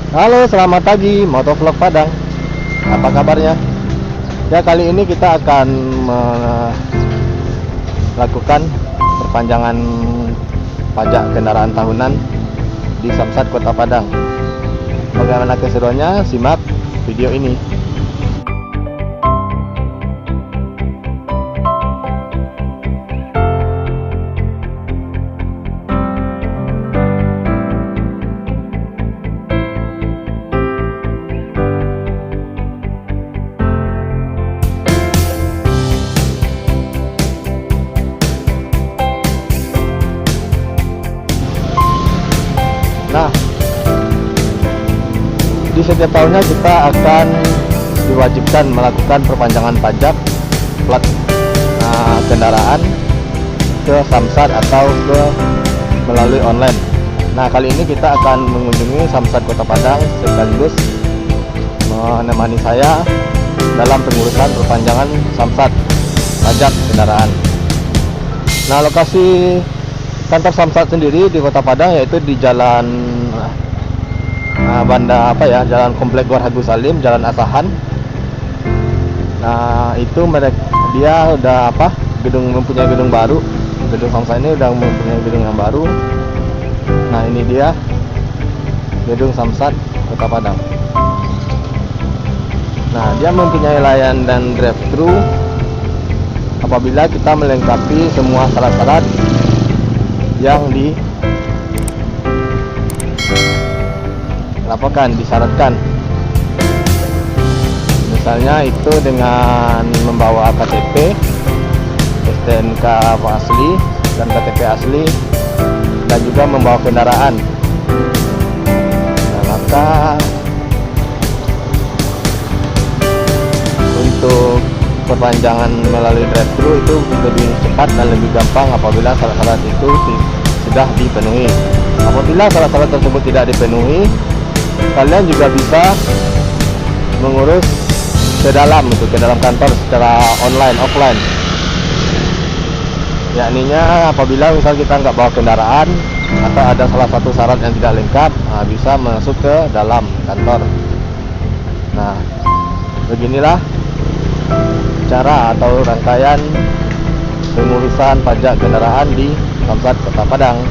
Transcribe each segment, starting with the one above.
Halo, selamat pagi, Motovlog Padang. Apa kabarnya? Ya, kali ini kita akan melakukan perpanjangan pajak kendaraan tahunan di Samsat Kota Padang. Bagaimana keseruannya? Simak video ini. Nah, di setiap tahunnya kita akan diwajibkan melakukan perpanjangan pajak plat kendaraan ke Samsat atau melalui online. Nah, kali ini kita akan mengunjungi Samsat Kota Padang sekaligus menemani saya dalam pengurusan perpanjangan Samsat pajak kendaraan. Nah, lokasi kantor Samsat sendiri di Kota Padang yaitu di Jalan Jalan Komplek Gor Agus Salim, Jalan Asahan. Nah, itu dia udah mempunyai gedung baru. Gedung Samsat ini udah mempunyai gedung yang baru. Nah, ini dia gedung Samsat Kota Padang. Nah, dia mempunyai layanan dan drive-thru apabila kita melengkapi semua syarat-syarat yang disyaratkan. Misalnya itu dengan membawa KTP, STNK asli dan KTP asli, dan juga membawa kendaraan. Nah, maka untuk perpanjangan melalui drive-thru itu lebih cepat dan lebih gampang apabila syarat-syarat itu sudah dipenuhi. Apabila syarat-syarat tersebut tidak dipenuhi, kalian juga bisa mengurus ke dalam kantor secara online offline. Yakninya apabila misal kita nggak bawa kendaraan atau ada salah satu syarat yang tidak lengkap, bisa masuk ke dalam kantor. Nah, beginilah cara atau rangkaian pengurusan pajak kendaraan di Samsat Kota Padang.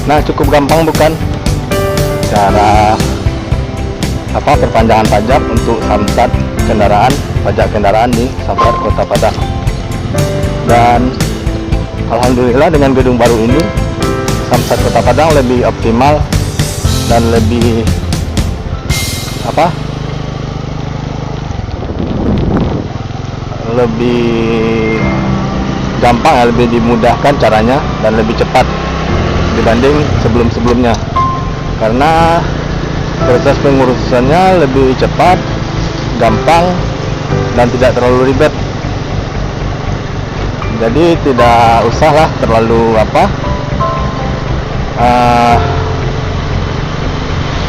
Nah, cukup gampang bukan cara perpanjangan pajak untuk samsat kendaraan, pajak kendaraan di Samsat Kota Padang. Dan alhamdulillah dengan gedung baru ini Samsat Kota Padang lebih optimal dan lebih lebih gampang ya, lebih dimudahkan caranya dan lebih cepat dibanding sebelum-sebelumnya, karena proses pengurusannya lebih cepat, gampang, dan tidak terlalu ribet. Jadi tidak usahlah terlalu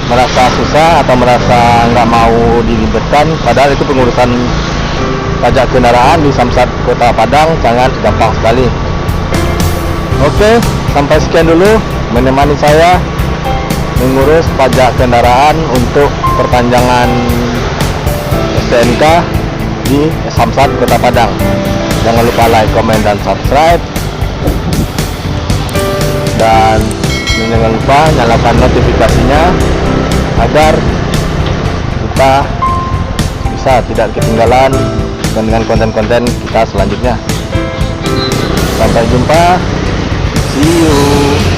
merasa susah atau merasa nggak mau diribetkan, padahal itu pengurusan pajak kendaraan di Samsat Kota Padang sangat gampang sekali. Oke, sampai sekian dulu menemani saya mengurus pajak kendaraan untuk perpanjangan STNK di Samsat Kota Padang. Jangan lupa like, komen, dan subscribe, dan jangan lupa nyalakan notifikasinya agar kita bisa tidak ketinggalan dengan konten-konten kita selanjutnya. Sampai jumpa, see you.